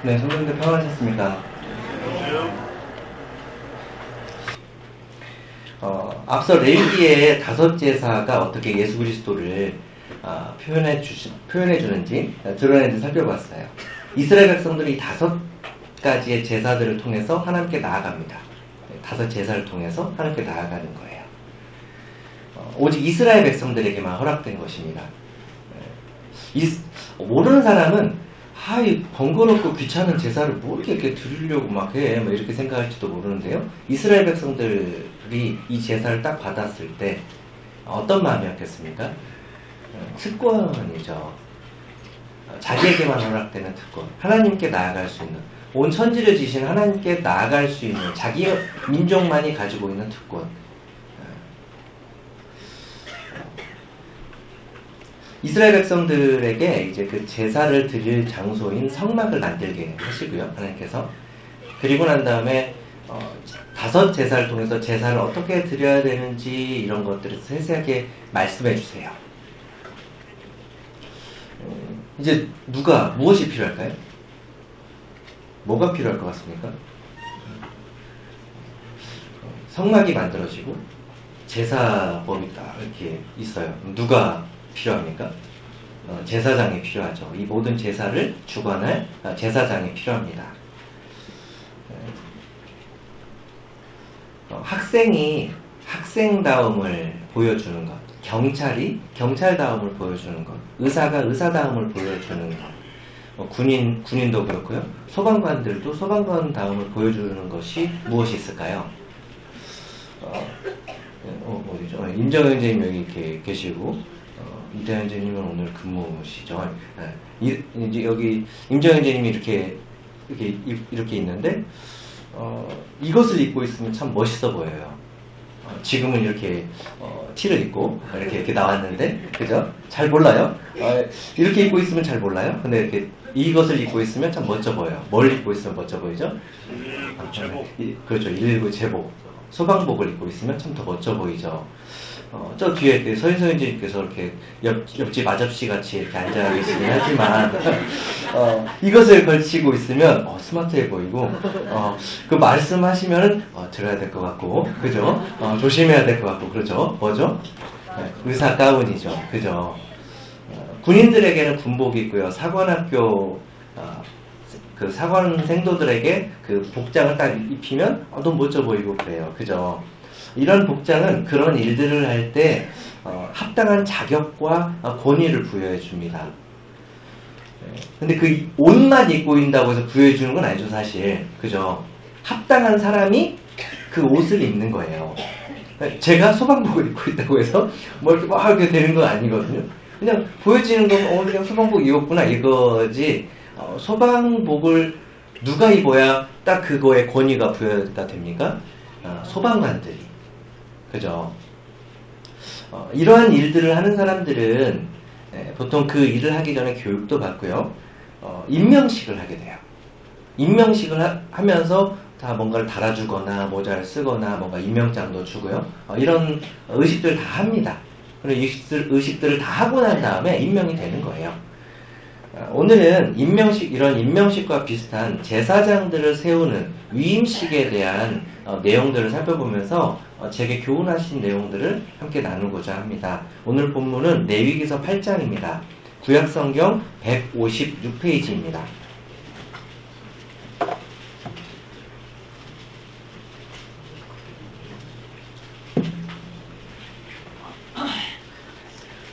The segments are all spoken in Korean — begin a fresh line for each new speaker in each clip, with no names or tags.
네, 성도님들 평안하셨습니까? 앞서 레위기의 5제사가 어떻게 예수 그리스도를 표현해 주는지 드러내는지 살펴봤어요. 이스라엘 백성들이 이 5가지의 제사들을 통해서 하나님께 나아갑니다. 5제사를 통해서 하나님께 나아가는 거예요. 오직 이스라엘 백성들에게만 허락된 것입니다. 모르는 사람은 이 번거롭고 귀찮은 제사를 뭐 이렇게 드리려고 막 해, 뭐 이렇게 생각할지도 모르는데요. 이스라엘 백성들이 이 제사를 딱 받았을 때 어떤 마음이었겠습니까? 특권이죠. 자기에게만 허락되는 특권. 하나님께 나아갈 수 있는, 온 천지를 지신 하나님께 나아갈 수 있는 자기 민족만이 가지고 있는 특권. 이스라엘 백성들에게 이제 그 제사를 드릴 장소인 성막을 만들게 하시고요, 하나님께서. 그리고 난 다음에 5 제사를 통해서 제사를 어떻게 드려야 되는지 이런 것들을 세세하게 말씀해 주세요. 이제 무엇이 필요할까요? 뭐가 필요할 것 같습니까? 성막이 만들어지고 제사법이 딱 이렇게 있어요. 누가 필요합니까? 제사장이 필요하죠. 이 모든 제사를 주관할 제사장이 필요합니다. 학생이 학생다움을 보여주는 것, 경찰이 경찰다움을 보여주는 것, 의사가 의사다움을 보여주는 것, 군인도 그렇고요. 소방관들도 소방관다움을 보여주는 것이 무엇이 있을까요? 어디죠? 임정현 선생님 여기 이렇게 계시고, 이대현 선생님은 오늘 근무시죠. 이제 여기 임정현 선생님이 이렇게 있는데, 이것을 입고 있으면 참 멋있어 보여요. 지금은 이렇게 티를 입고 이렇게 나왔는데, 그죠? 잘 몰라요. 이렇게 입고 있으면 잘 몰라요. 근데 이렇게 이것을 입고 있으면 참 멋져 보여요. 뭘 입고 있으면 멋져 보이죠? 제복. 그렇죠. 119 제복. 소방복을 입고 있으면 참 더 멋져 보이죠. 저 뒤에 서인서 선생님께서 이렇게 옆집 아저씨 같이 이렇게 앉아 계시긴 하지만, 이것을 걸치고 있으면, 스마트해 보이고, 그 말씀하시면은, 들어야 될 것 같고, 그죠? 조심해야 될 것 같고, 그렇죠? 뭐죠? 의사 가운이죠. 그죠? 군인들에게는 군복이 있고요. 사관학교, 그 사관생도들에게 그 복장을 딱 입히면, 너무 멋져 보이고 그래요. 그죠? 이런 복장은 그런 일들을 할 때 합당한 자격과 권위를 부여해 줍니다. 근데 그 옷만 입고 있다고 해서 부여해 주는 건 아니죠, 사실. 그죠? 합당한 사람이 그 옷을 입는 거예요. 제가 소방복을 입고 있다고 해서 뭐 이렇게 막 이렇게 되는 건 아니거든요. 그냥 보여지는 건 그냥 소방복 입었구나 이거지. 소방복을 누가 입어야 딱 그거에 권위가 부여가 됩니까? 소방관들이. 그죠? 이러한 일들을 하는 사람들은 보통 그 일을 하기 전에 교육도 받고요. 임명식을 하게 돼요. 임명식을 하면서 다 뭔가를 달아주거나 모자를 쓰거나 뭔가 임명장도 주고요. 이런 의식들을 다 합니다. 그런 의식들을 다 하고 난 다음에 임명이 되는 거예요. 오늘은 이런 임명식과 비슷한 제사장들을 세우는 위임식에 대한 내용들을 살펴보면서 제게 교훈하신 내용들을 함께 나누고자 합니다. 오늘 본문은 레위기서 8장입니다. 구약성경 156페이지입니다.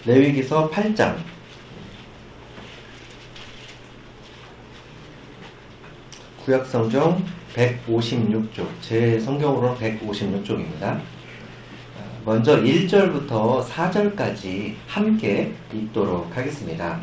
레위기서 8장 구약성경 156쪽, 제 성경으로는 156쪽입니다. 먼저 1절부터 4절까지 함께 읽도록 하겠습니다.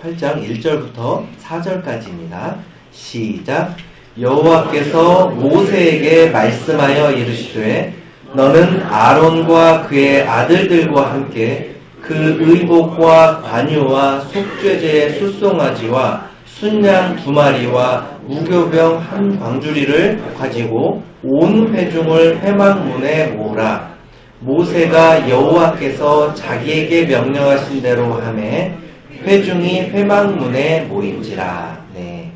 8장 1절부터 4절까지입니다. 시작. 여호와께서 모세에게 말씀하여 이르시되 너는 아론과 그의 아들들과 함께 그 의복과 관유와 속죄제의 술송아지와 순양 2마리와 무교병 1광주리를 가지고 온 회중을 회막문에 모으라. 모세가 여호와께서 자기에게 명령하신 대로 하매 회중이 회막문에 모인지라. 네.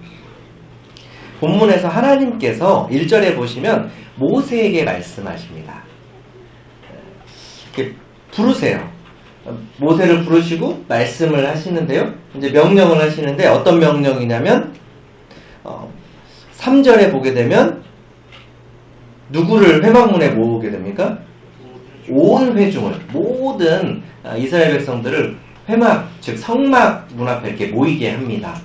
본문에서 하나님께서 1절에 보시면 모세에게 말씀하십니다. 이렇게 부르세요. 모세를 부르시고 말씀을 하시는데요. 이제 명령을 하시는데 어떤 명령이냐면 3절에 보게 되면 누구를 회막문에 모으게 됩니까? 온 회중을, 모든 이스라엘 백성들을 회막, 즉 성막 문 앞에 이렇게 모이게 합니다.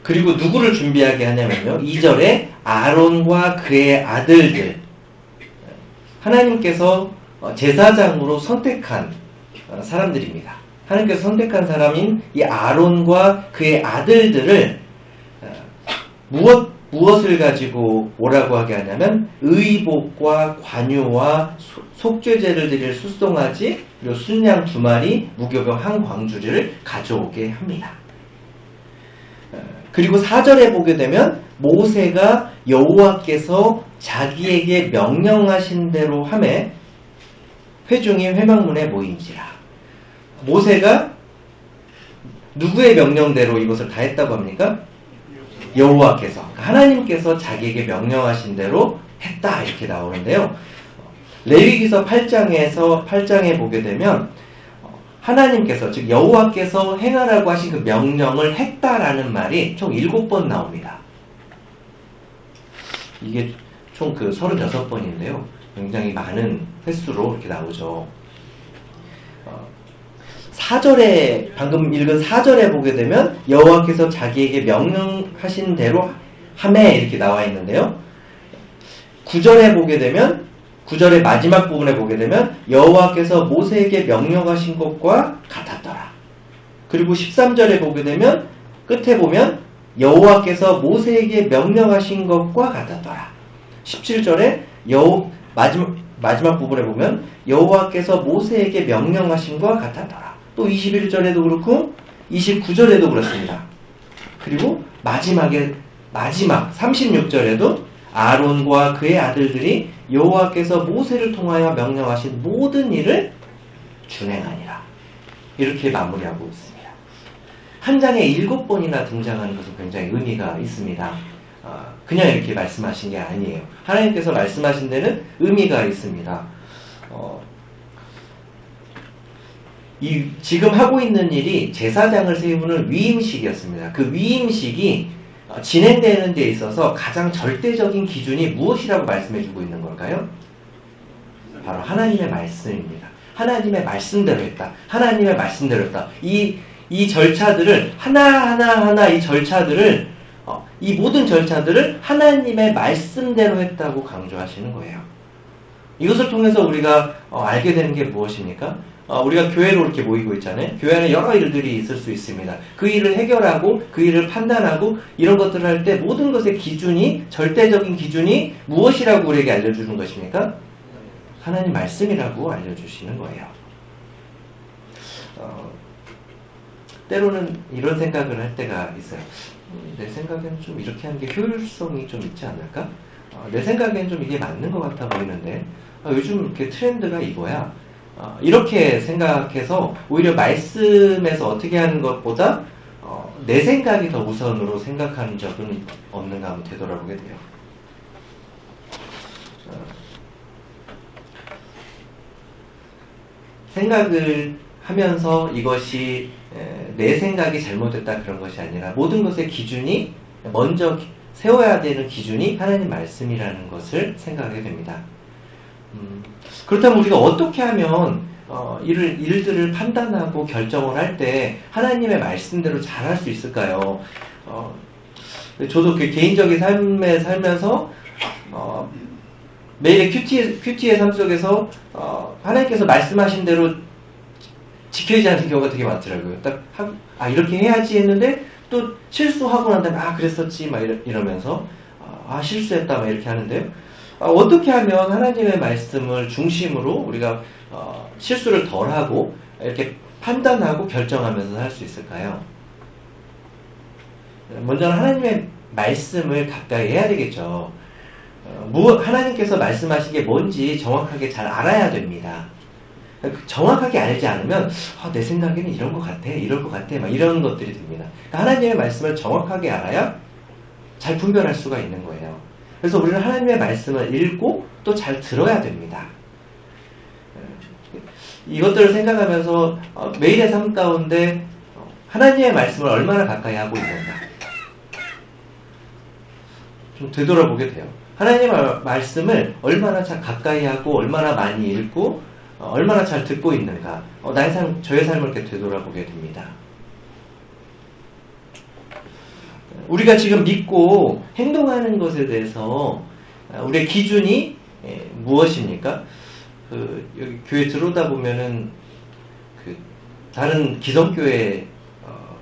그리고 누구를 준비하게 하냐면요. 2절에 아론과 그의 아들들, 하나님께서 제사장으로 선택한 사람들입니다. 하나님께서 선택한 사람인 이 아론과 그의 아들들을 무엇을 가지고 오라고 하게 하냐면 의복과 관유와 속죄제를 드릴 숫송아지 그리고 순양 2마리 무교병 한 광주리를 가져오게 합니다. 그리고 4절에 보게 되면 모세가 여호와께서 자기에게 명령하신 대로 하매 회중이 회막문에 모인지라. 모세가 누구의 명령대로 이것을 다 했다고 합니까? 여호와께서, 하나님께서 자기에게 명령하신 대로 했다 이렇게 나오는데요. 레위기서 8장에 보게 되면 하나님께서, 즉 여호와께서 행하라고 하신 그 명령을 했다라는 말이 총 7번 나옵니다. 이게 총 그 36번인데요. 굉장히 많은 횟수로 이렇게 나오죠. 4절에, 방금 읽은 4절에 보게 되면 여호와께서 자기에게 명령하신 대로 하매 이렇게 나와 있는데요. 9절에 보게 되면, 9절의 마지막 부분에 보게 되면 여호와께서 모세에게 명령하신 것과 같았더라. 그리고 13절에 보게 되면 끝에 보면 여호와께서 모세에게 명령하신 것과 같았더라. 17절에 마지막 부분에 보면 여호와께서 모세에게 명령하신 것과 같았더라. 또 21절에도 그렇고 29절에도 그렇습니다. 그리고 마지막 36절에도 아론과 그의 아들들이 여호와께서 모세를 통하여 명령하신 모든 일을 준행하니라. 이렇게 마무리하고 있습니다. 한 장에 7번이나 등장하는 것은 굉장히 의미가 있습니다. 그냥 이렇게 말씀하신 게 아니에요. 하나님께서 말씀하신 데는 의미가 있습니다. 지금 하고 있는 일이 제사장을 세우는 위임식이었습니다. 그 위임식이 진행되는 데 있어서 가장 절대적인 기준이 무엇이라고 말씀해주고 있는 걸까요? 바로 하나님의 말씀입니다. 하나님의 말씀대로 했다. 하나님의 말씀대로 했다. 이 절차들을 하나하나 이 절차들을 이 모든 절차들을 하나님의 말씀대로 했다고 강조하시는 거예요. 이것을 통해서 우리가 알게 되는 게 무엇입니까? 우리가 교회로 이렇게 모이고 있잖아요. 교회 안에 여러 일들이 있을 수 있습니다. 그 일을 해결하고 그 일을 판단하고 이런 것들을 할 때 모든 것의 기준이, 절대적인 기준이 무엇이라고 우리에게 알려주는 것입니까? 하나님 말씀이라고 알려주시는 거예요. 때로는 이런 생각을 할 때가 있어요. 내 생각에는 좀 이렇게 하는 게 효율성이 좀 있지 않을까? 내 생각에는 좀 이게 맞는 것 같아 보이는데 요즘 이렇게 트렌드가 이거야. 이렇게 생각해서 오히려 말씀에서 어떻게 하는 것보다 내 생각이 더 우선으로 생각하는 적은 없는가 한번 되돌아보게 돼요. 생각을 하면서 이것이 내 생각이 잘못됐다 그런 것이 아니라 모든 것의 기준이 먼저 세워야 되는 기준이 하나님 말씀이라는 것을 생각하게 됩니다. 그렇다면 우리가 어떻게 하면 일들을 판단하고 결정을 할 때 하나님의 말씀대로 잘 할 수 있을까요? 저도 그 개인적인 삶에 살면서 매일의 큐티의 삶 속에서 하나님께서 말씀하신 대로 지켜지지 않는 경우가 되게 많더라고요. 이렇게 해야지 했는데 또 실수하고 난 다음에 그랬었지 막 이러면서 실수했다 막 이렇게 하는데요. 어떻게 하면 하나님의 말씀을 중심으로 우리가 실수를 덜하고 이렇게 판단하고 결정하면서 할 수 있을까요? 먼저는 하나님의 말씀을 가까이 해야 되겠죠. 하나님께서 말씀하신 게 뭔지 정확하게 잘 알아야 됩니다. 정확하게 알지 않으면 내 생각에는 이런 것 같아, 이럴 것 같아, 막 이런 것들이 듭니다. 그러니까 하나님의 말씀을 정확하게 알아야 잘 분별할 수가 있는 거예요. 그래서 우리는 하나님의 말씀을 읽고 또 잘 들어야 됩니다. 이것들을 생각하면서 매일의 삶 가운데 하나님의 말씀을 얼마나 가까이 하고 있는가 좀 되돌아보게 돼요. 하나님의 말씀을 얼마나 잘 가까이 하고 얼마나 많이 읽고 얼마나 잘 듣고 있는가 나의 삶, 저의 삶을 이렇게 되돌아보게 됩니다. 우리가 지금 믿고 행동하는 것에 대해서 우리의 기준이 무엇입니까? 여기 교회 들어오다 보면은 다른 기성교회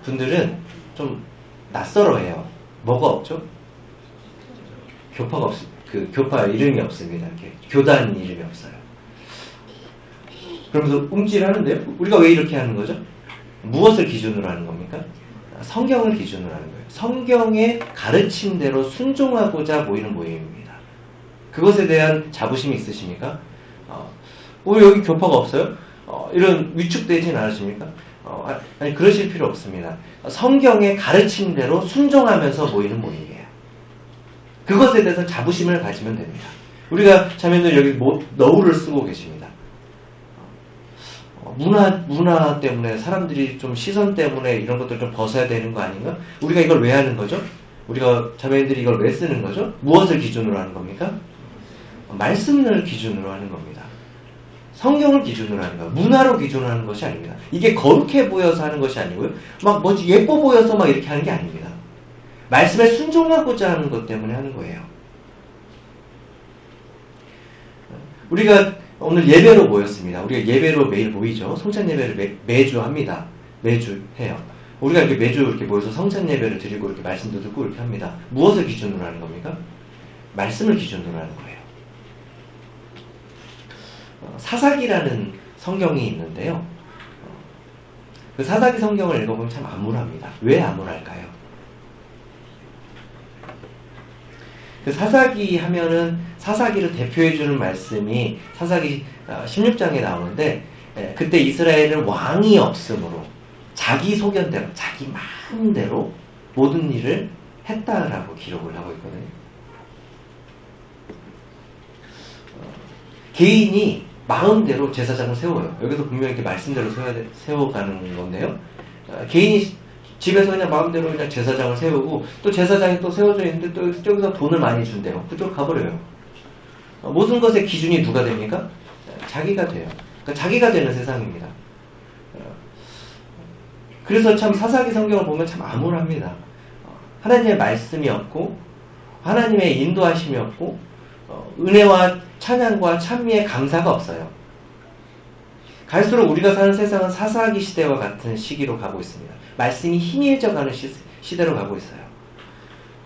분들은 좀 낯설어해요. 뭐가 없죠? 교파가 교파 이름이 없습니다. 이렇게 교단 이름이 없어요. 그러면서 움찔하는데요. 우리가 왜 이렇게 하는 거죠? 무엇을 기준으로 하는 겁니까? 성경을 기준으로 하는 거예요. 성경의 가르침대로 순종하고자 모이는 모임입니다. 그것에 대한 자부심이 있으십니까? 왜 여기 교파가 없어요? 이런 위축되진 않으십니까? 아니 그러실 필요 없습니다. 성경의 가르침대로 순종하면서 모이는 모임이에요. 그것에 대해서 자부심을 가지면 됩니다. 우리가 자매들 여기 너울을 쓰고 계십니다. 문화 때문에 사람들이 좀 시선 때문에 이런 것들 좀 벗어야 되는 거 아닌가? 우리가 이걸 왜 하는 거죠? 우리가 자매들이 이걸 왜 쓰는 거죠? 무엇을 기준으로 하는 겁니까? 말씀을 기준으로 하는 겁니다. 성경을 기준으로 하는 거예요. 문화로 기준으로 하는 것이 아닙니다. 이게 거룩해 보여서 하는 것이 아니고요. 막 뭐지 예뻐 보여서 막 이렇게 하는 게 아닙니다. 말씀에 순종하고자 하는 것 때문에 하는 거예요. 우리가 오늘 예배로 모였습니다. 우리가 예배로 매일 모이죠. 성찬 예배를 매주 합니다. 매주 해요. 우리가 이렇게 매주 이렇게 모여서 성찬 예배를 드리고 이렇게 말씀도 듣고 이렇게 합니다. 무엇을 기준으로 하는 겁니까? 말씀을 기준으로 하는 거예요. 사사기라는 성경이 있는데요. 그 사사기 성경을 읽어보면 참 암울합니다. 왜 암울할까요? 그 사사기 하면은 사사기를 대표해주는 말씀이 사사기 16장에 나오는데 그때 이스라엘은 왕이 없으므로 자기 소견대로 자기 마음대로 모든 일을 했다라고 기록을 하고 있거든요. 개인이 마음대로 제사장을 세워요. 여기서 분명히 이렇게 말씀대로 세워가는 건데요. 개인이 집에서 그냥 마음대로 그냥 제사장을 세우고 또 제사장이 또 세워져 있는데 또 저기서 돈을 많이 준대요. 그쪽으로 가버려요. 모든 것의 기준이 누가 됩니까? 자기가 돼요. 그러니까 자기가 되는 세상입니다. 그래서 참 사사기 성경을 보면 참 암울합니다. 하나님의 말씀이 없고 하나님의 인도하심이 없고 은혜와 찬양과 찬미의 감사가 없어요. 갈수록 우리가 사는 세상은 사사기 시대와 같은 시기로 가고 있습니다. 말씀이 희미해져가는 시대로 가고 있어요.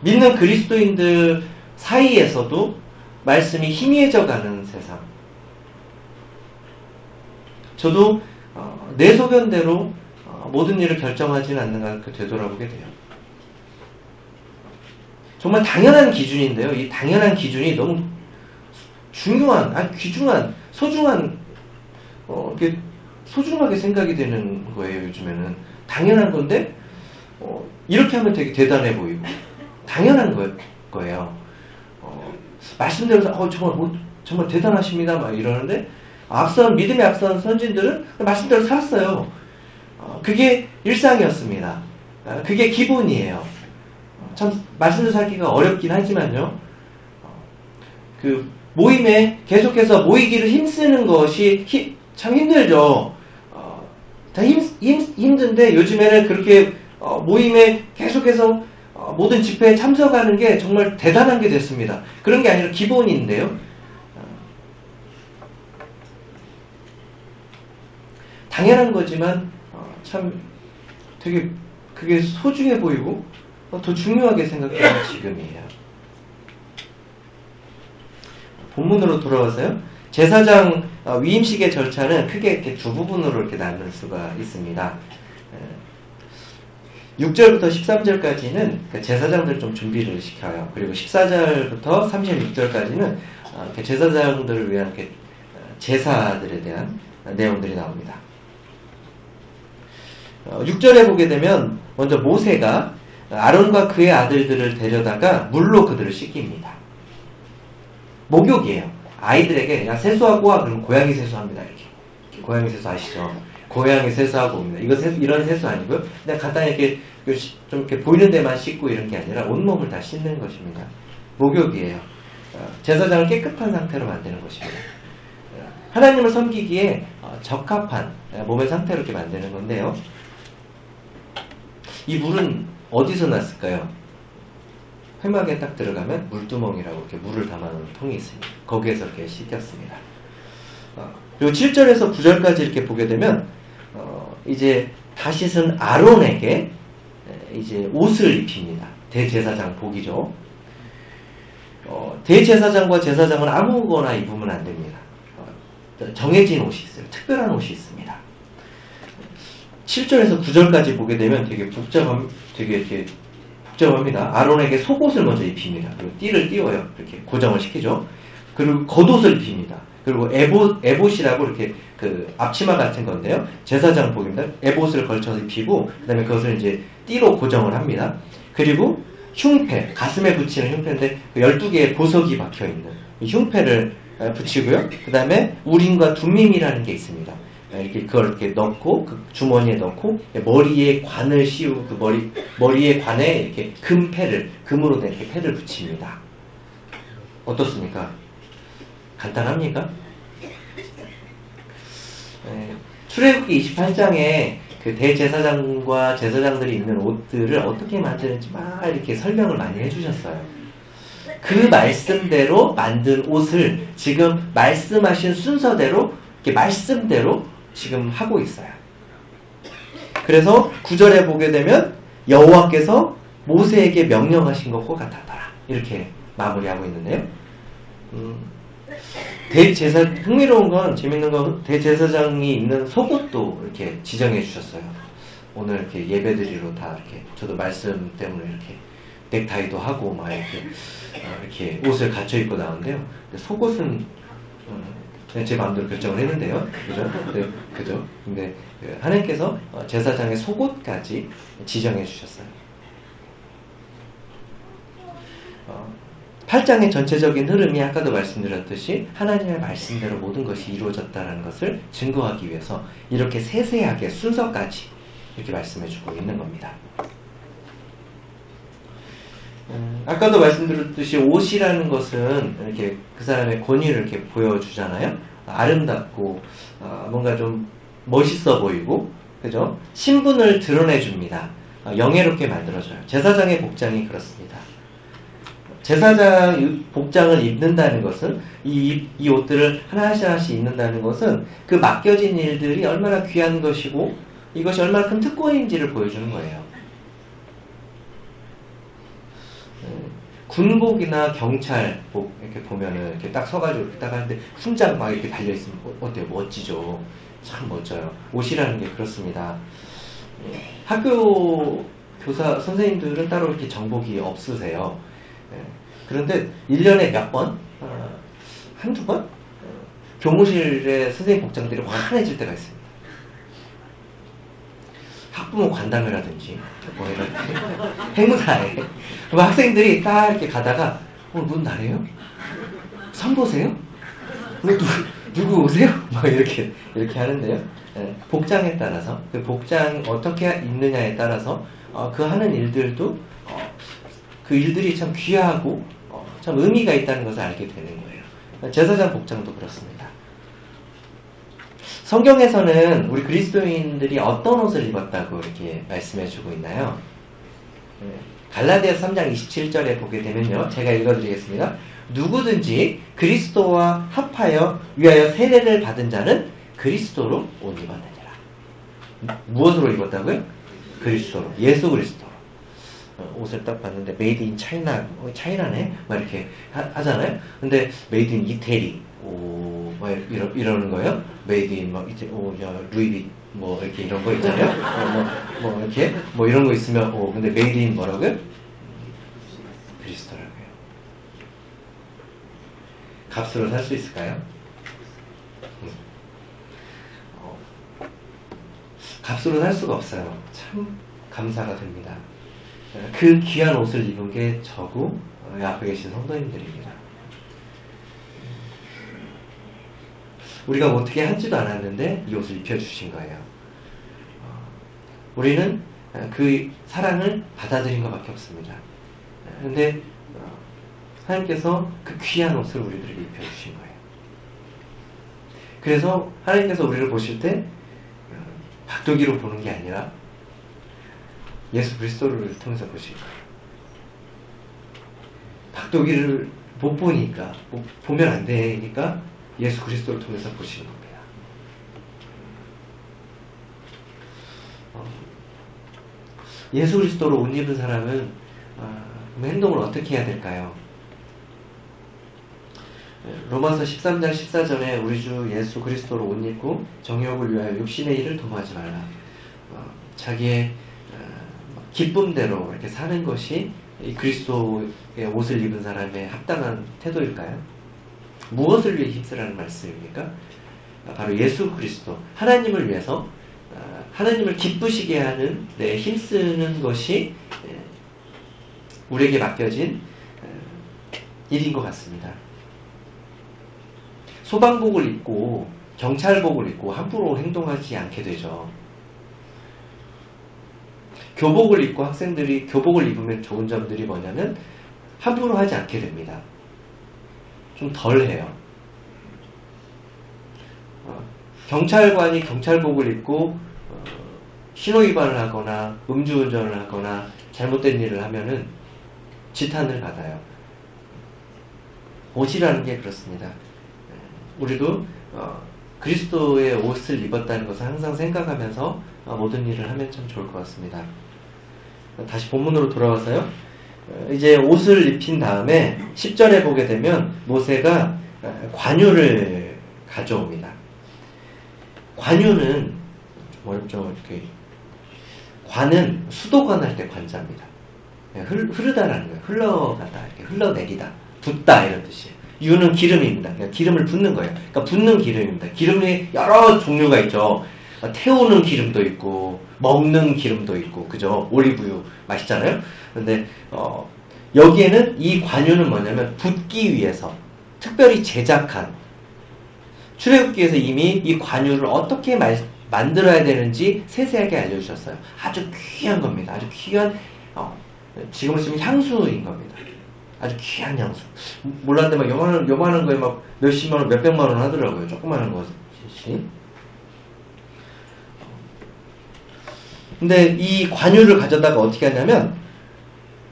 믿는 그리스도인들 사이에서도 말씀이 희미해져가는 세상. 저도 내 소견대로 모든 일을 결정하지는 않는가 되돌아보게 돼요. 정말 당연한 기준인데요. 이 당연한 기준이 너무 중요한, 귀중한, 소중한, 이렇게 소중하게 생각이 되는 거예요, 요즘에는. 당연한 건데, 이렇게 하면 되게 대단해 보이고, 당연한 거예요. 말씀대로, 정말 대단하십니다, 막 이러는데, 믿음에 앞선 선진들은 말씀대로 살았어요. 그게 일상이었습니다. 그게 기본이에요. 참, 말씀대로 살기가 어렵긴 하지만요, 모임에 계속해서 모이기를 힘쓰는 것이 참 힘들죠. 다 힘든데 요즘에는 그렇게 모임에 계속해서 모든 집회에 참석하는 게 정말 대단한 게 됐습니다. 그런 게 아니라 기본인데요. 당연한 거지만 참 되게 그게 소중해 보이고 더 중요하게 생각되는 지금이에요. 본문으로 돌아와서요. 제사장 위임식의 절차는 크게 이렇게 두 부분으로 이렇게 나눌 수가 있습니다. 6절부터 13절까지는 제사장들 좀 준비를 시켜요. 그리고 14절부터 36절까지는 제사장들을 위한 이렇게 제사들에 대한 내용들이 나옵니다. 6절에 보게 되면 먼저 모세가 아론과 그의 아들들을 데려다가 물로 그들을 씻깁니다. 목욕이에요. 아이들에게 야 세수하고 와. 그러면 고양이 세수합니다. 이렇게. 고양이 세수 아시죠? 고양이 세수하고 옵니다. 이런 세수 아니고요. 그냥 간단히 이렇게 좀 이렇게 보이는 데만 씻고 이런 게 아니라 온몸을 다 씻는 것입니다. 목욕이에요. 제사장을 깨끗한 상태로 만드는 것입니다. 하나님을 섬기기에 적합한 몸의 상태로 이렇게 만드는 건데요. 이 물은 어디서 났을까요? 회막에 딱 들어가면 물두멍이라고 이렇게 물을 담아놓은 통이 있습니다. 거기에서 이렇게 씻겼습니다. 그리고 7절에서 9절까지 이렇게 보게 되면 이제 다 씻은 아론에게 이제 옷을 입힙니다. 대제사장 복이죠. 대제사장과 제사장은 아무거나 입으면 안 됩니다. 정해진 옷이 있어요. 특별한 옷이 있습니다. 7절에서 9절까지 보게 되면 되게 이렇게 복잡합니다. 아론에게 속옷을 먼저 입힙니다. 그리고 띠를 띄워요. 이렇게 고정을 시키죠. 그리고 겉옷을 입힙니다. 그리고 에봇이라고 이렇게 그 앞치마 같은 건데요. 제사장 복입니다. 에봇을 걸쳐서 입히고, 그 다음에 그것을 이제 띠로 고정을 합니다. 그리고 흉패, 가슴에 붙이는 흉패인데, 12개의 보석이 박혀있는 흉패를 붙이고요. 그 다음에 우림과 둠밈이라는 게 있습니다. 이렇게 그걸 이렇게 넣고, 그 주머니에 넣고, 머리에 관을 씌우고, 그 머리에 관에 이렇게 금으로 된 이렇게 패를 붙입니다. 어떻습니까? 간단합니까? 출애굽기 28장에 그 대제사장과 제사장들이 입는 옷들을 어떻게 만드는지 막 이렇게 설명을 많이 해주셨어요. 그 말씀대로 만든 옷을 지금 말씀하신 순서대로, 이렇게 말씀대로 지금 하고 있어요. 그래서 9절에 보게 되면 여호와께서 모세에게 명령하신 것과 같았더라. 이렇게 마무리하고 있는데요. 흥미로운 건, 재밌는 건, 대제사장이 입는 속옷도 이렇게 지정해 주셨어요. 오늘 이렇게 예배드리러 다 이렇게, 저도 말씀 때문에 이렇게 넥타이도 하고, 막 이렇게 옷을 갖춰 입고 나오는데요. 속옷은, 그냥 제 마음대로 결정을 했는데요. 그죠? 네, 그죠? 근데 하나님께서 제사장의 속옷까지 지정해 주셨어요. 8장의 전체적인 흐름이 아까도 말씀드렸듯이 하나님의 말씀대로 모든 것이 이루어졌다는 것을 증거하기 위해서 이렇게 세세하게 순서까지 이렇게 말씀해주고 있는 겁니다. 아까도 말씀드렸듯이 옷이라는 것은 이렇게 그 사람의 권위를 이렇게 보여주잖아요. 아름답고 뭔가 좀 멋있어 보이고, 그죠? 신분을 드러내줍니다. 영예롭게 만들어줘요. 제사장의 복장이 그렇습니다. 제사장 복장을 입는다는 것은, 이 옷들을 하나씩 입는다는 것은 그 맡겨진 일들이 얼마나 귀한 것이고 이것이 얼마나 큰 특권인지를 보여주는 거예요. 군복이나 경찰복 이렇게 보면은 이렇게 딱 서가지고 이렇게 딱 하는데 훈장 막 이렇게 달려있으면 어때요? 멋지죠? 참 멋져요. 옷이라는 게 그렇습니다. 학교 교사 선생님들은 따로 이렇게 정복이 없으세요. 그런데 1년에 몇 번, 한두 번, 교무실에 선생님 복장들이 환해질 때가 있습니다. 학부모 관담회라든지, 뭐 이런, 행사에. 그럼 학생들이 딱 이렇게 가다가, 오늘 무슨 날이에요? 선 보세요? 누구 오세요? 뭐 이렇게 하는데요. 복장에 따라서, 그 복장 어떻게 입느냐에 따라서, 그 하는 일들도, 그 일들이 참 귀하고 참 의미가 있다는 것을 알게 되는 거예요. 제사장 복장도 그렇습니다. 성경에서는 우리 그리스도인들이 어떤 옷을 입었다고 이렇게 말씀해주고 있나요? 갈라디아서 3장 27절에 보게 되면요, 제가 읽어드리겠습니다. 누구든지 그리스도와 합하여 위하여 세례를 받은 자는 그리스도로 옷 입었느니라. 무엇으로 입었다고요? 그리스도로, 예수 그리스도. 옷을 딱 봤는데 메이드 인 차이나, 차이나네? 막 이렇게 하잖아요. 근데 메이드 인 이태리, 막 이러는 거예요. 메이드 인 막 이제 야 루이비 뭐 이렇게 이런 거 있잖아요. 뭐 이렇게 뭐 이런 거 있으면 근데 메이드 인 뭐라고요? 그리스도라고요. 값으로 살 수 있을까요? 어, 값으로 살 수가 없어요. 참 감사가 됩니다. 그 귀한 옷을 입은 게 저고 앞에 계신 성도님들입니다. 우리가 뭐 어떻게 하지도 않았는데 이 옷을 입혀주신 거예요. 우리는 그 사랑을 받아들인 것밖에 없습니다. 근데 하나님께서 그 귀한 옷을 우리들에게 입혀주신 거예요. 그래서 하나님께서 우리를 보실 때 박도기로 보는 게 아니라 예수 그리스도를 통해서 보실 거예요. 박도기를 못 보니까, 보면 안 되니까 예수 그리스도를 통해서 보시는 겁니다. 예수 그리스도로 옷 입은 사람은 행동을 어떻게 해야 될까요? 로마서 13장 14절에 우리 주 예수 그리스도로 옷 입고 정욕을 위하여 육신의 일을 도모하지 말라. 자기의 기쁨대로 이렇게 사는 것이 이 그리스도의 옷을 입은 사람의 합당한 태도일까요? 무엇을 위해 힘쓰라는 말씀입니까? 바로 예수 그리스도, 하나님을 위해서 하나님을 기쁘시게 하는 데 힘쓰는 것이 우리에게 맡겨진 일인 것 같습니다. 소방복을 입고 경찰복을 입고 함부로 행동하지 않게 되죠. 교복을 입고 학생들이 교복을 입으면 좋은 점들이 뭐냐면 함부로 하지 않게 됩니다. 좀 덜해요. 경찰관이 경찰복을 입고 신호위반을 하거나 음주운전을 하거나 잘못된 일을 하면은 지탄을 받아요. 옷이라는 게 그렇습니다. 우리도 그리스도의 옷을 입었다는 것을 항상 생각하면서 모든 일을 하면 참 좋을 것 같습니다. 다시 본문으로 돌아와서요. 이제 옷을 입힌 다음에 10절에 보게 되면 모세가 관유를 가져옵니다. 관유는 좀 어렵죠. 이렇게 관은 수도관 할 때 관자입니다. 흐르다라는 거예요. 흘러가다, 이렇게 흘러내리다, 붓다 이런 뜻이에요. 유는 기름입니다. 그러니까 기름을 붓는 거예요. 그러니까 붓는 기름입니다. 기름이 여러 종류가 있죠. 태우는 기름도 있고 먹는 기름도 있고, 그죠? 올리브유 맛있잖아요. 근데 여기에는 이 관유는 뭐냐면 붓기 위해서 특별히 제작한, 출애굽기에서 이미 이 관유를 어떻게 만들어야 되는지 세세하게 알려주셨어요. 아주 귀한 겁니다. 아주 귀한, 지금으로 치면 향수인 겁니다. 아주 귀한 향수. 몰랐는데 막 요만한 거에 막 몇십만 원, 몇백만 원 하더라고요. 조그마한 것이. 근데 이 관유를 가져다가 어떻게 하냐면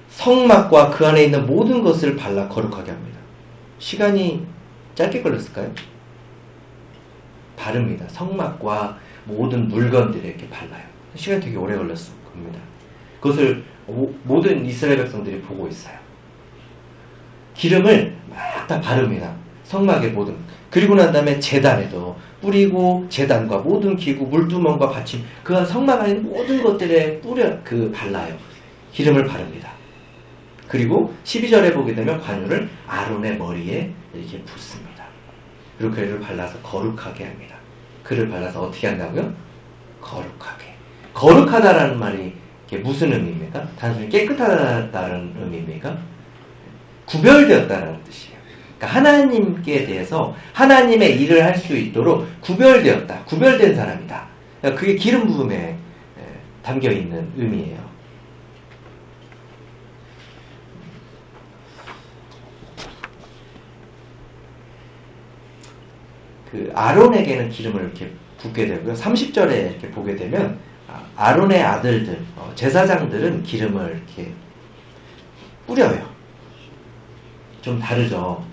성막과 그 안에 있는 모든 것을 발라 거룩하게 합니다. 시간이 짧게 걸렸을까요? 바릅니다. 성막과 모든 물건들에 이렇게 발라요. 시간이 되게 오래 걸렸을 겁니다. 그것을 모든 이스라엘 백성들이 보고 있어요. 기름을 막 다 바릅니다. 성막의 모든. 그리고 난 다음에 제단에도 뿌리고, 제단과 모든 기구, 물두멍과 받침, 그 성막 안에 있는 모든 것들에 발라요. 기름을 바릅니다. 그리고 12절에 보게 되면 관유를 아론의 머리에 이렇게 붓습니다. 그리고 그를 발라서 거룩하게 합니다. 그를 발라서 어떻게 한다고요? 거룩하게. 거룩하다라는 말이 무슨 의미입니까? 단순히 깨끗하다는 의미입니까? 구별되었다는 뜻이에요. 그러니까 하나님께 대해서 하나님의 일을 할 수 있도록 구별되었다. 구별된 사람이다. 그러니까 그게 기름 부음에 담겨있는 의미예요. 그 아론에게는 기름을 이렇게 붓게 되고요. 30절에 이렇게 보게 되면 아론의 아들들, 제사장들은 기름을 이렇게 뿌려요. 좀 다르죠.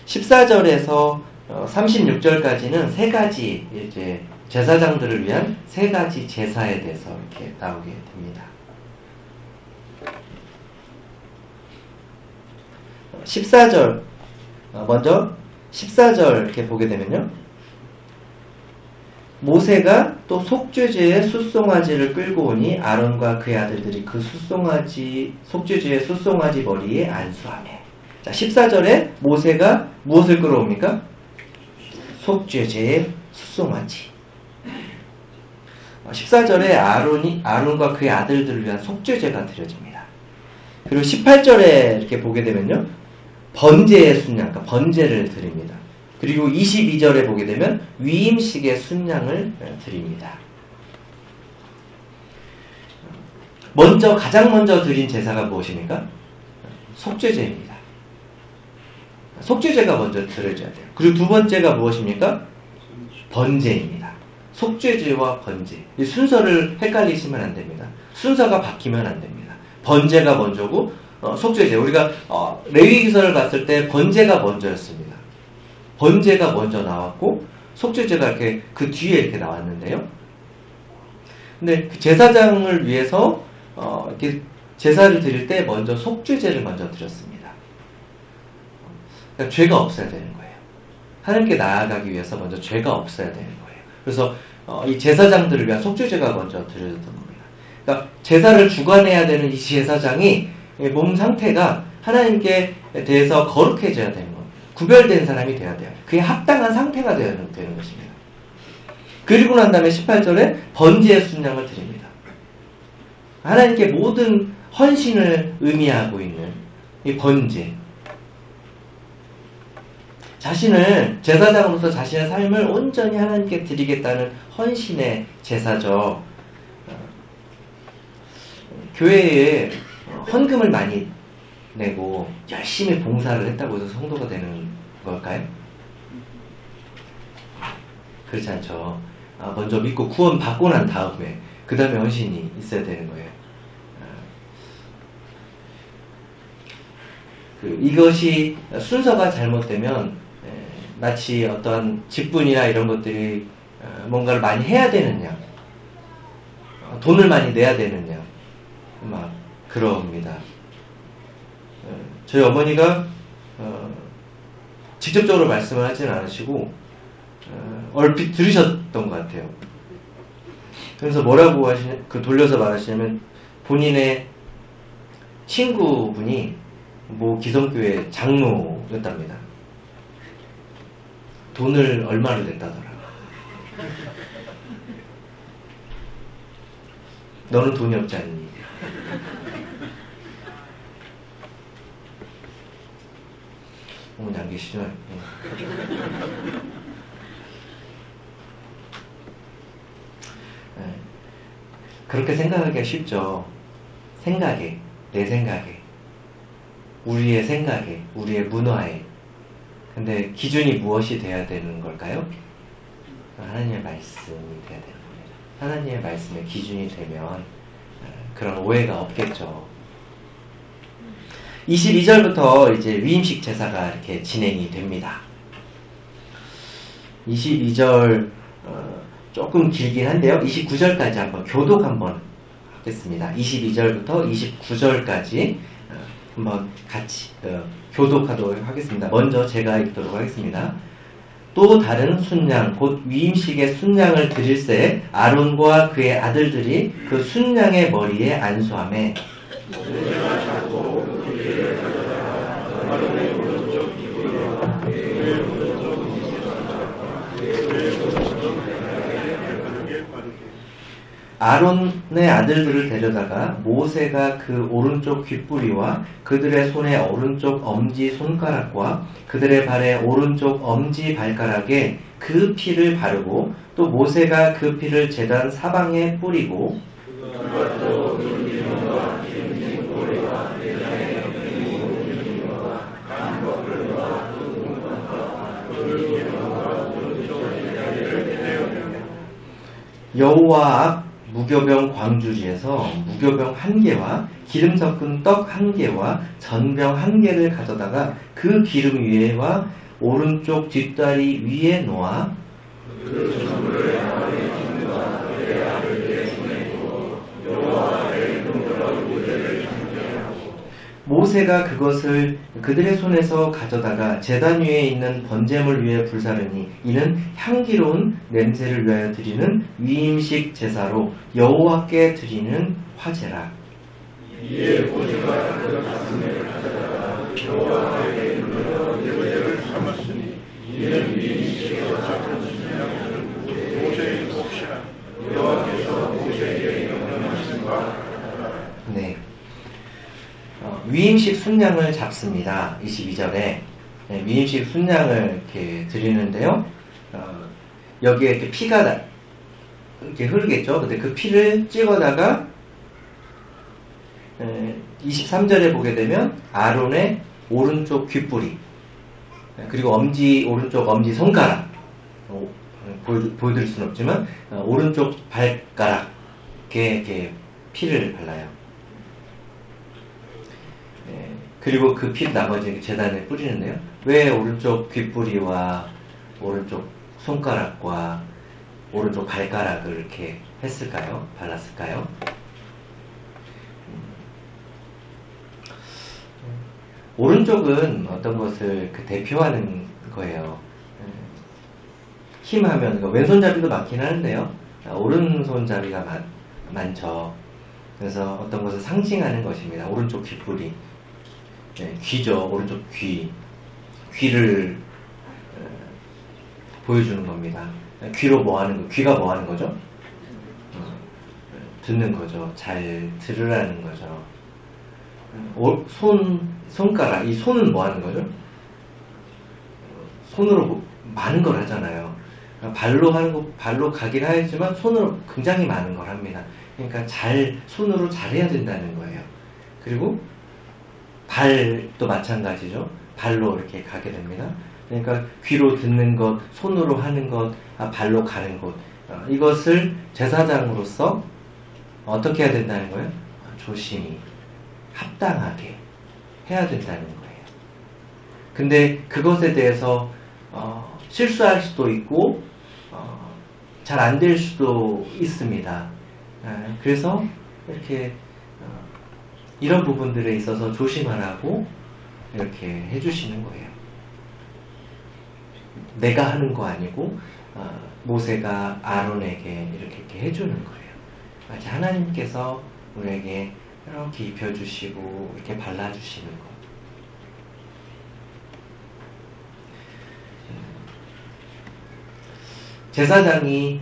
14절에서 36절까지는 세 가지 이제 제사장들을 위한 세 가지 제사에 대해서 이렇게 나오게 됩니다. 14절 먼저 14절 이렇게 보게 되면요. 모세가 또 속죄제의 숫송아지를 끌고 오니 아론과 그의 아들들이 그 속죄제의 숫송아지 머리에 안수하며. 자, 14절에 모세가 무엇을 끌어옵니까? 속죄제의 숫송아지. 14절에 아론과 그의 아들들을 위한 속죄제가 드려집니다. 그리고 18절에 이렇게 보게 되면요, 번제의 순양, 그러니까 번제를 드립니다. 그리고 22절에 보게 되면 위임식의 순양을 드립니다. 가장 먼저 드린 제사가 무엇입니까? 속죄제입니다. 속죄제가 먼저 드려져야 돼요. 그리고 두 번째가 무엇입니까? 번제입니다. 속죄제와 번제. 이 순서를 헷갈리시면 안 됩니다. 순서가 바뀌면 안 됩니다. 번제가 먼저고, 속죄제. 우리가 레위기서를 봤을 때 번제가 먼저였습니다. 번제가 먼저 나왔고, 속죄제가 이렇게 그 뒤에 이렇게 나왔는데요. 근데 그 제사장을 위해서 이렇게 제사를 드릴 때 먼저 속죄제를 먼저 드렸습니다. 그러니까 죄가 없어야 되는 거예요. 하나님께 나아가기 위해서 먼저 죄가 없어야 되는 거예요. 그래서 이 제사장들을 위한 속죄제가 먼저 드려졌던 겁니다. 그러니까 제사를 주관해야 되는 이 제사장이 몸 상태가 하나님께 대해서 거룩해져야 되는 겁니다. 구별된 사람이 돼야 돼요. 그게 합당한 상태가 되는 것입니다. 그리고 난 다음에 18절에 번제의 순양을 드립니다. 하나님께 모든 헌신을 의미하고 있는 이 번제. 제사장으로서 자신의 삶을 온전히 하나님께 드리겠다는 헌신의 제사죠. 교회에 헌금을 많이 내고 열심히 봉사를 했다고 해서 성도가 되는 걸까요? 그렇지 않죠. 먼저 믿고 구원 받고 난 다음에 그 다음에 헌신이 있어야 되는 거예요. 이것이 순서가 잘못되면 마치 어떠한 직분이나 이런 것들이 뭔가를 많이 해야 되느냐, 돈을 많이 내야 되느냐, 막 그럽니다. 저희 어머니가 직접적으로 말씀을 하진 않으시고 얼핏 들으셨던 것 같아요. 그래서 뭐라고 돌려서 말하시냐면, 본인의 친구분이 뭐 기성교회 장로였답니다. 돈을 얼마를 냈다더라. 너는 돈이 없지 않니? 어머니 안 계시죠? 그렇게 생각하기가 쉽죠. 내 생각에, 우리의 생각에, 우리의 문화에. 근데 기준이 무엇이 돼야 되는 걸까요? 하나님의 말씀이 돼야 되는 겁니다. 하나님의 말씀의 기준이 되면 그런 오해가 없겠죠. 22절부터 이제 위임식 제사가 이렇게 진행이 됩니다. 22절 조금 길긴 한데요. 29절까지 한번 교독 한번 하겠습니다. 22절부터 29절까지 한번 같이 교독하도록 하겠습니다. 먼저 제가 읽도록 하겠습니다. 또 다른 순양 곧 위임식의 순양을 드릴새 아론과 그의 아들들이 그 순양의 머리에 안수하매 아론의 아들들을 데려다가 모세가 그 오른쪽 귓부리와 그들의 손의 오른쪽 엄지 손가락과 그들의 발의 오른쪽 엄지 발가락에 그 피를 바르고 또 모세가 그 피를 제단 사방에 뿌리고 여호와 앞 무교병 광주리에서 무교병 1개와 기름 섞은 떡 1개와 전병 1개를 가져다가 그 기름 위에와 오른쪽 뒷다리 위에 놓아 모세가 그것을 그들의 손에서 가져다가 제단 위에 있는 번제물 위에 불사르니 이는 향기로운 냄새를 위하여 드리는 위임식 제사로 여호와께 드리는 화제라. 이에 모세가 그 가슴을 가져다가
여호와에게 이르러 예배를 삼았으니 이는 미식에서 잡은 순양을 모세의 몫이라 여호와께서 모세에게 명령하신 바.
네. 위임식 순양을 잡습니다. 22절에 위임식 순양을 이렇게 드리는데요. 여기에 이렇게 피가 이렇게 흐르겠죠. 근데 그 피를 찍어다가 23절에 보게 되면 아론의 오른쪽 귓불이 그리고 오른쪽 엄지 손가락 보여드릴 수는 없지만 오른쪽 발가락에 이렇게 피를 발라요. 그리고 그 피 나머지 제단에 뿌리는데요. 왜 오른쪽 귓불이와 오른쪽 손가락과 오른쪽 발가락을 이렇게 했을까요? 발랐을까요? 오른쪽은 어떤 것을 대표하는 거예요. 힘하면 왼손잡이도 많긴 하는데요. 오른손잡이가 많죠. 그래서 어떤 것을 상징하는 것입니다. 오른쪽 귓불이 귀죠. 오른쪽 귀를 보여주는 겁니다. 귀로 뭐 하는 거? 귀가 뭐 하는 거죠? 듣는 거죠. 잘 들으라는 거죠. 손가락, 이 손은 뭐 하는 거죠? 손으로 많은 걸 하잖아요. 발로 하는 거, 발로 가긴 하지만 손으로 굉장히 많은 걸 합니다. 그러니까 손으로 잘해야 된다는 거예요. 그리고 발도 마찬가지죠. 발로 이렇게 가게 됩니다. 그러니까 귀로 듣는 것, 손으로 하는 것, 발로 가는 것, 이것을 제사장으로서 어떻게 해야 된다는 거예요? 조심히, 합당하게 해야 된다는 거예요. 근데 그것에 대해서 실수할 수도 있고 잘 안 될 수도 있습니다. 그래서 이렇게 이런 부분들에 있어서 조심하라고 이렇게 해주시는 거예요. 내가 하는 거 아니고 모세가 아론에게 이렇게 해주는 거예요. 마치 하나님께서 우리에게 이렇게 입혀주시고 이렇게 발라주시는 것. 제사장이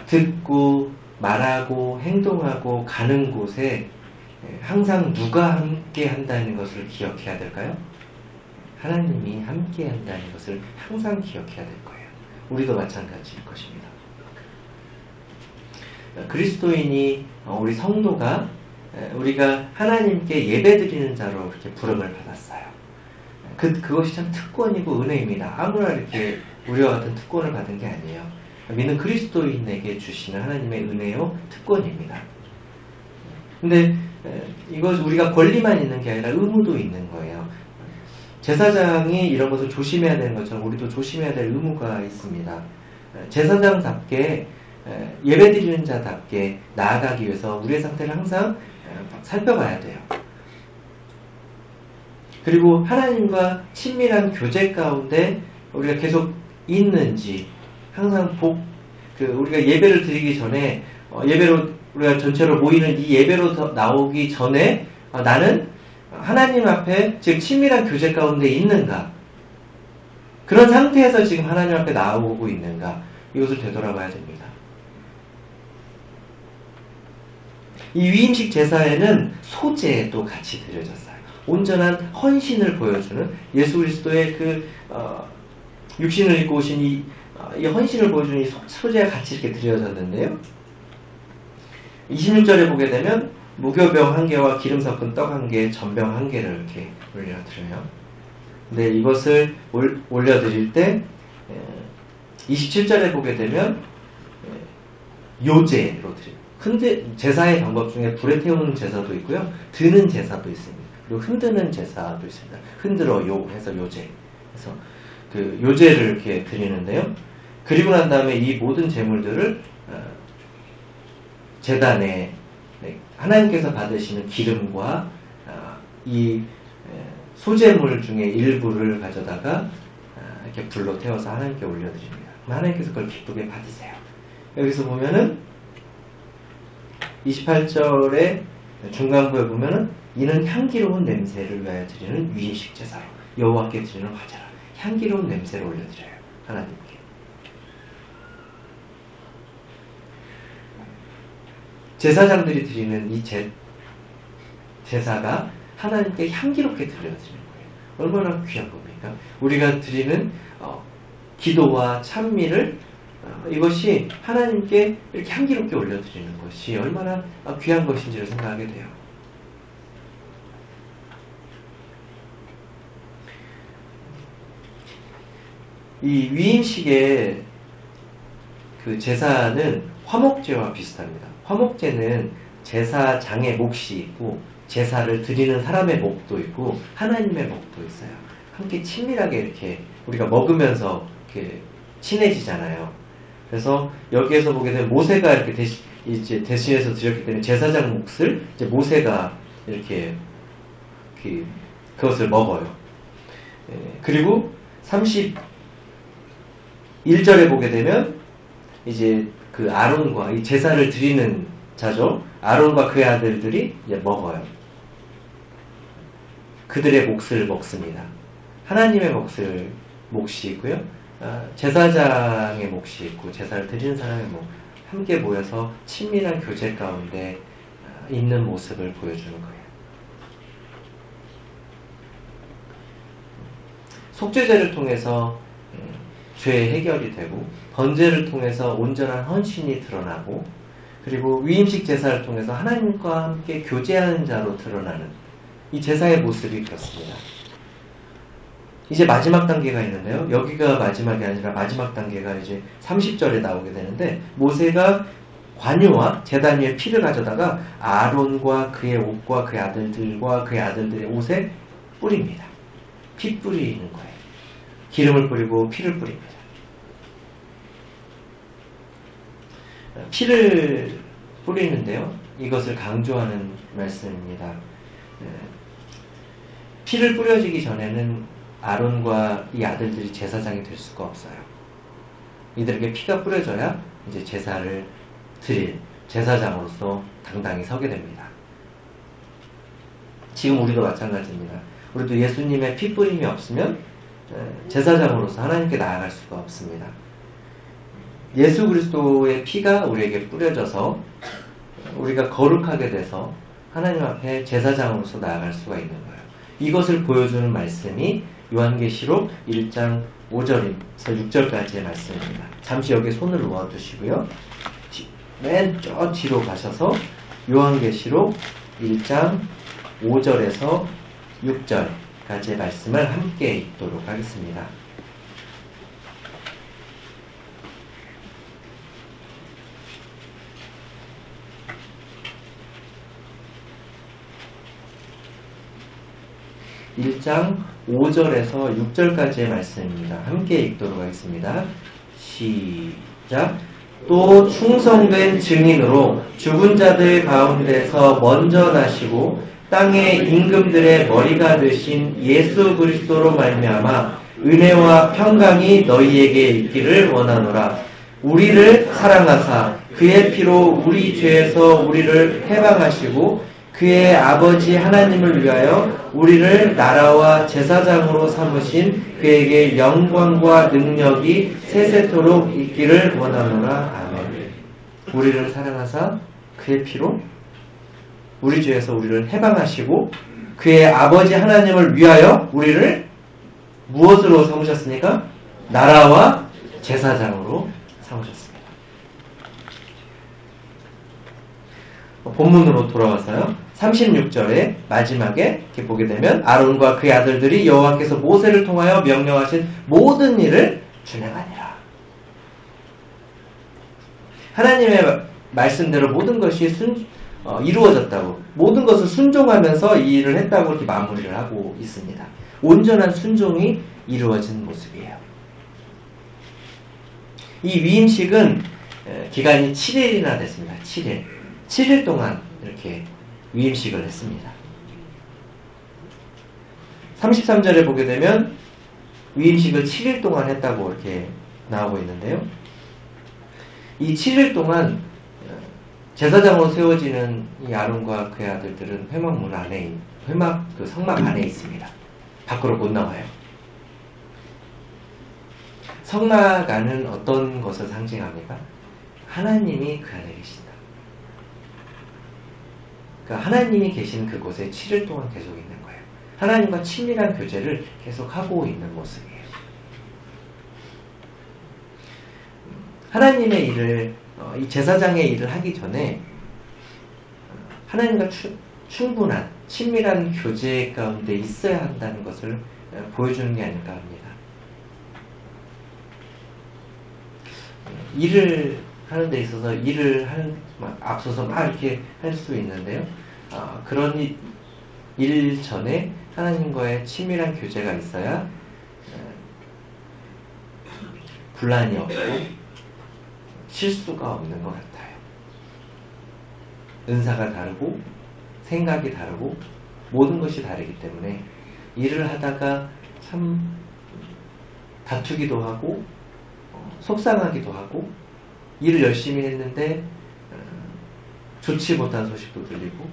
듣고 말하고 행동하고 가는 곳에 항상 누가 함께 한다는 것을 기억해야 될까요? 하나님이 함께 한다는 것을 항상 기억해야 될 거예요. 우리도 마찬가지일 것입니다. 그리스도인이 우리 성도가 우리가 하나님께 예배드리는 자로 이렇게 부름을 받았어요. 그것이 참 특권이고 은혜입니다. 아무나 이렇게 우리와 같은 특권을 받은 게 아니에요. 믿는 그리스도인에게 주시는 하나님의 은혜요 특권입니다. 근데 이것 우리가 권리만 있는 게 아니라 의무도 있는 거예요. 제사장이 이런 것을 조심해야 되는 것처럼 우리도 조심해야 될 의무가 있습니다. 제사장답게 예배드리는 자답게 나아가기 위해서 우리의 상태를 항상 살펴봐야 돼요. 그리고 하나님과 친밀한 교제 가운데 우리가 계속 있는지 항상 우리가 예배를 드리기 전에 예배로 우리가 전체로 모이는 이 예배로 나오기 전에 나는 하나님 앞에 지금 친밀한 교제 가운데 있는가? 그런 상태에서 지금 하나님 앞에 나오고 있는가? 이것을 되돌아봐야 됩니다. 이 위임식 제사에는 소제도 같이 드려졌어요. 온전한 헌신을 보여주는 예수 그리스도의 육신을 입고 오신 이 헌신을 보여주는 이 소제가 같이 이렇게 드려졌는데요. 26절에 보게 되면 무교병 1개와 기름 섞은 떡 1개, 전병 1개를 이렇게 올려드려요. 근데 이것을 올려드릴 때 27절에 보게 되면 요제로 드려요. 제사의 방법 중에 불에 태우는 제사도 있고요. 드는 제사도 있습니다. 그리고 흔드는 제사도 있습니다. 흔들어요 해서 요제. 그래서 그 요제를 이렇게 드리는데요. 그리고 난 다음에 이 모든 제물들을 제단에 하나님께서 받으시는 기름과 이 소제물 중에 일부를 가져다가 이렇게 불로 태워서 하나님께 올려드립니다. 하나님께서 그걸 기쁘게 받으세요. 여기서 보면은 28절에 중간부에 보면은 이는 향기로운 냄새를 위하여 드리는 위임식 제사로 여호와께 드리는 화제라. 향기로운 냄새를 올려드려요. 하나님께. 제사장들이 드리는 이 제사가 하나님께 향기롭게 드려지는 거예요. 얼마나 귀한 겁니까? 우리가 드리는 기도와 찬미를 이것이 하나님께 이렇게 향기롭게 올려드리는 것이 얼마나 귀한 것인지를 생각하게 돼요. 이 위임식의 그 제사는 화목제와 비슷합니다. 화목제는 제사장의 몫이 있고 제사를 드리는 사람의 몫도 있고 하나님의 몫도 있어요. 함께 친밀하게 이렇게 우리가 먹으면서 이렇게 친해지잖아요. 그래서 여기에서 보게 되면 모세가 이렇게 대신해서 드렸기 때문에 제사장 몫을 이제 모세가 이렇게 그것을 먹어요. 그리고 31절에 보게 되면 이제 그 아론과 이 제사를 드리는 자죠. 아론과 그의 아들들이 이제 먹어요. 그들의 몫을 먹습니다. 하나님의 몫이 있고요. 제사장의 몫이 있고 제사를 드리는 사람의 몫 함께 모여서 친밀한 교제 가운데 있는 모습을 보여주는 거예요. 속죄제를 통해서 죄의 해결이 되고 번제를 통해서 온전한 헌신이 드러나고 그리고 위임식 제사를 통해서 하나님과 함께 교제하는 자로 드러나는 이 제사의 모습이 그렇습니다. 이제 마지막 단계가 있는데요. 여기가 마지막이 아니라 마지막 단계가 이제 30절에 나오게 되는데 모세가 관유와 제단 위에 피를 가져다가 아론과 그의 옷과 그의 아들들과 그의 아들들의 옷에 뿌립니다. 피 뿌리는 거예요. 기름을 뿌리고 피를 뿌립니다. 피를 뿌리는데요. 이것을 강조하는 말씀입니다. 피를 뿌려지기 전에는 아론과 이 아들들이 제사장이 될 수가 없어요. 이들에게 피가 뿌려져야 이제 제사를 드릴 제사장으로서 당당히 서게 됩니다. 지금 우리도 마찬가지입니다. 우리도 예수님의 피 뿌림이 없으면 제사장으로서 하나님께 나아갈 수가 없습니다. 예수 그리스도의 피가 우리에게 뿌려져서 우리가 거룩하게 돼서 하나님 앞에 제사장으로서 나아갈 수가 있는 거예요. 이것을 보여주는 말씀이 요한계시록 1장 5절에서 6절까지의 말씀입니다. 잠시 여기에 손을 놓아두시고요. 맨 저 뒤로 가셔서 요한계시록 1장 5절에서 6절까지의 말씀을 함께 읽도록 하겠습니다. (1장 5절에서 6절까지의 말씀입니다. 함께 읽도록 하겠습니다. 시작. 또 충성된 증인으로 죽은 자들 가운데서 먼저 나시고 땅의 임금들의 머리가 되신 예수 그리스도로 말미암아 은혜와 평강이 너희에게 있기를 원하노라. 우리를 사랑하사 그의 피로 우리 죄에서 우리를 해방하시고 그의 아버지 하나님을 위하여 우리를 나라와 제사장으로 삼으신 그에게 영광과 능력이 세세토록 있기를 원하노라. 아멘. 우리를 사랑하사 그의 피로 우리 죄에서 우리를 해방하시고 그의 아버지 하나님을 위하여 우리를 무엇으로 삼으셨습니까? 나라와 제사장으로 삼으셨습니다. 본문으로 돌아와서요. 36절에 마지막에 이렇게 보게 되면 아론과 그의 아들들이 여호와께서 모세를 통하여 명령하신 모든 일을 준행하니라. 하나님의 말씀대로 모든 것이 이루어졌다고, 모든 것을 순종하면서 이 일을 했다고 이렇게 마무리를 하고 있습니다. 온전한 순종이 이루어진 모습이에요. 이 위임식은 기간이 7일이나 됐습니다. 7일 동안 이렇게 위임식을 했습니다. 33절에 보게 되면 위임식을 7일 동안 했다고 이렇게 나오고 있는데요. 이 7일 동안 제사장으로 세워지는 이 아론과 그의 아들들은 회막문 안에 그 성막 안에 있습니다. 밖으로 못 나와요. 성막 안은 어떤 것을 상징합니까? 하나님이 그 안에 계신다. 그러니까 하나님이 계신 그곳에 7일 동안 계속 있는 거예요. 하나님과 친밀한 교제를 계속 하고 있는 모습이에요. 하나님의 일을, 이 제사장의 일을 하기 전에 하나님과 충분한 친밀한 교제 가운데 있어야 한다는 것을 보여주는 게 아닐까 합니다. 일을 하는 데 있어서 앞서서 막 이렇게 할 수 있는데요. 그런 일 전에 하나님과의 친밀한 교제가 있어야 분란이 없고 실수가 없는 것 같아요. 은사가 다르고 생각이 다르고 모든 것이 다르기 때문에 일을 하다가 참 다투기도 하고 속상하기도 하고 일을 열심히 했는데 좋지 못한 소식도 들리고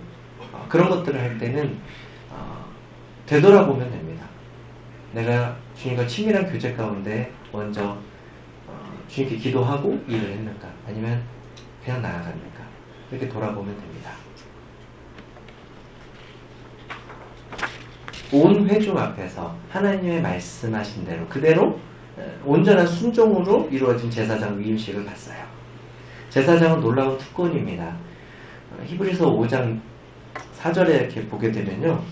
그런 것들을 할 때는 되돌아보면 됩니다. 내가 주님과 친밀한 교제 가운데 먼저 주님께 기도하고 일을 했는가 아니면 그냥 나아갔는가 이렇게 돌아보면 됩니다. 온 회중 앞에서 하나님의 말씀하신 대로 그대로 온전한 순종으로 이루어진 제사장 위임식을 봤어요. 제사장은 놀라운 특권입니다. 히브리서 5장 4절에 이렇게 보게 되면요.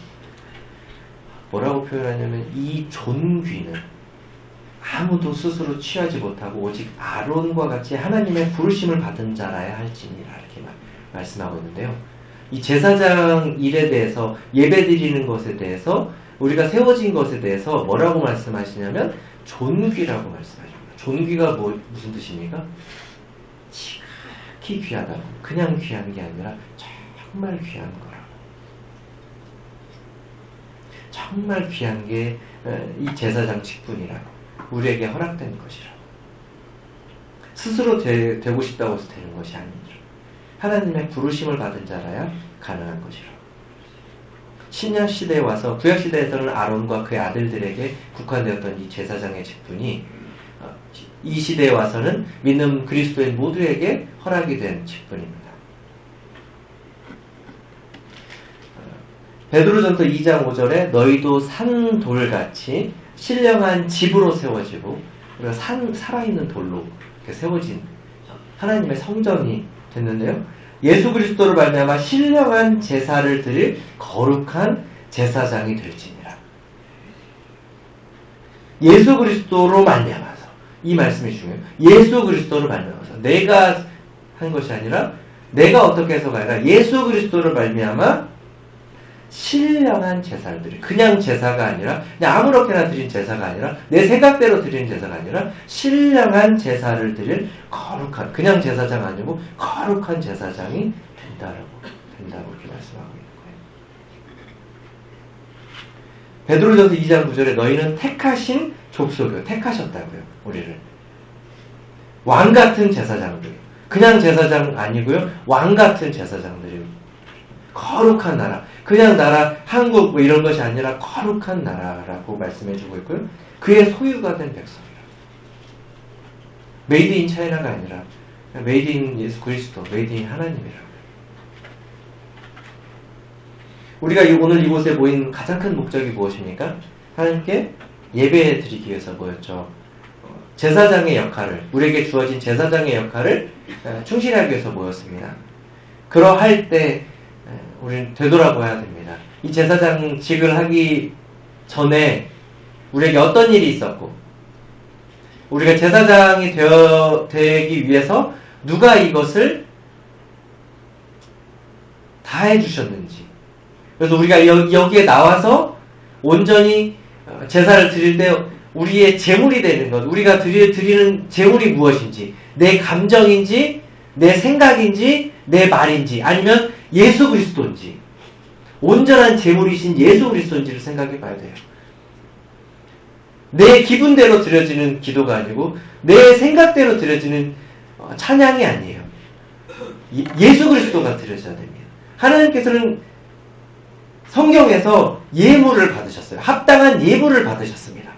뭐라고 표현하냐면 이 존귀는 아무도 스스로 취하지 못하고 오직 아론과 같이 하나님의 부르심을 받은 자라야 할지니라 이렇게 말씀하고 있는데요. 이 제사장 일에 대해서 예배드리는 것에 대해서 우리가 세워진 것에 대해서 뭐라고 말씀하시냐면 존귀라고 말씀하십니다. 존귀가 무슨 뜻입니까? 지극히 귀하다고. 그냥 귀한 게 아니라 정말 귀한 거라고. 정말 귀한 게 이 제사장 직분이라고. 우리에게 허락된 것이라고. 스스로 되고 싶다고 해서 되는 것이 아니죠. 하나님의 부르심을 받은 자라야 가능한 것이라고. 신약 시대에 와서 구약 시대에서는 아론과 그의 아들들에게 국한되었던 이 제사장의 직분이 이 시대에 와서는 믿는 그리스도인 모두에게 허락이 된 직분입니다. 베드로전서 2장 5절에 너희도 산돌같이 신령한 집으로 세워지고 우리가 살아있는 돌로 이렇게 세워진 하나님의 성전이 됐는데요. 예수 그리스도를 말미암아 신령한 제사를 드릴 거룩한 제사장이 될지니라. 예수 그리스도로 말미암아서 이 말씀이 중요해요. 예수 그리스도를 말미암아서 내가 한 것이 아니라 내가 어떻게 해서가 아니라 예수 그리스도를 말미암아 신령한 제사를 드릴 그냥 제사가 아니라 그냥 아무렇게나 드린 제사가 아니라 내 생각대로 드린 제사가 아니라 신령한 제사를 드릴 거룩한 그냥 제사장 아니고 거룩한 제사장이 된다고 이렇게 말씀하고 있는 거예요. 베드로전서 2장 9절에 너희는 택하신 족속이요 택하셨다고요. 우리를 왕같은 제사장들 그냥 제사장 아니고요 왕같은 제사장들이요 거룩한 나라 그냥 나라 한국 뭐 이런 것이 아니라 거룩한 나라라고 말씀해주고 있고요. 그의 소유가 된 백성이라. 메이드 인 차이나가 아니라 메이드 인 예수 그리스도, 메이드 인 하나님이라고. 우리가 오늘 이곳에 모인 가장 큰 목적이 무엇입니까? 하나님께 예배 드리기 위해서 모였죠. 제사장의 역할을 우리에게 주어진 제사장의 역할을 충실하기 위해서 모였습니다. 그러할 때 우리는 되돌아봐야 됩니다. 이 제사장직을 하기 전에 우리에게 어떤 일이 있었고 우리가 제사장이 되기 위해서 누가 이것을 다 해주셨는지 그래서 우리가 여기에 나와서 온전히 제사를 드릴 때 우리의 제물이 되는 것 우리가 드리는 제물이 무엇인지 내 감정인지 내 생각인지 내 말인지 아니면 예수 그리스도인지 온전한 제물이신 예수 그리스도인지를 생각해 봐야 돼요. 내 기분대로 드려지는 기도가 아니고 내 생각대로 드려지는 찬양이 아니에요. 예수 그리스도가 드려져야 됩니다. 하나님께서는 성경에서 예물을 받으셨어요. 합당한 예물을 받으셨습니다.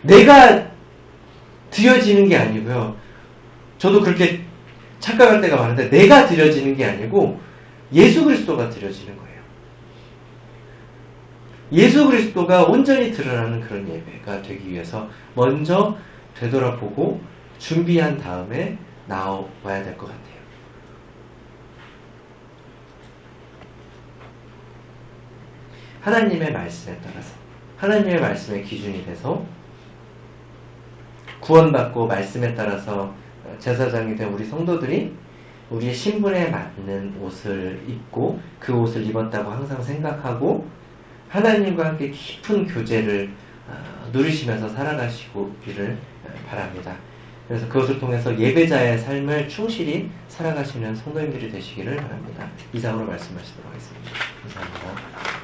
내가 드려지는 게 아니고요. 저도 그렇게 착각할 때가 많은데 내가 드려지는 게 아니고 예수 그리스도가 드려지는 거예요. 예수 그리스도가 온전히 드러나는 그런 예배가 되기 위해서 먼저 되돌아보고 준비한 다음에 나와야 될 것 같아요. 하나님의 말씀에 따라서 하나님의 말씀의 기준이 돼서 구원받고 말씀에 따라서 제사장이 된 우리 성도들이 우리의 신분에 맞는 옷을 입고 그 옷을 입었다고 항상 생각하고 하나님과 함께 깊은 교제를 누리시면서 살아가시기를 바랍니다. 그래서 그것을 통해서 예배자의 삶을 충실히 살아가시는 성도님들이 되시기를 바랍니다. 이상으로 말씀하시도록 하겠습니다. 감사합니다.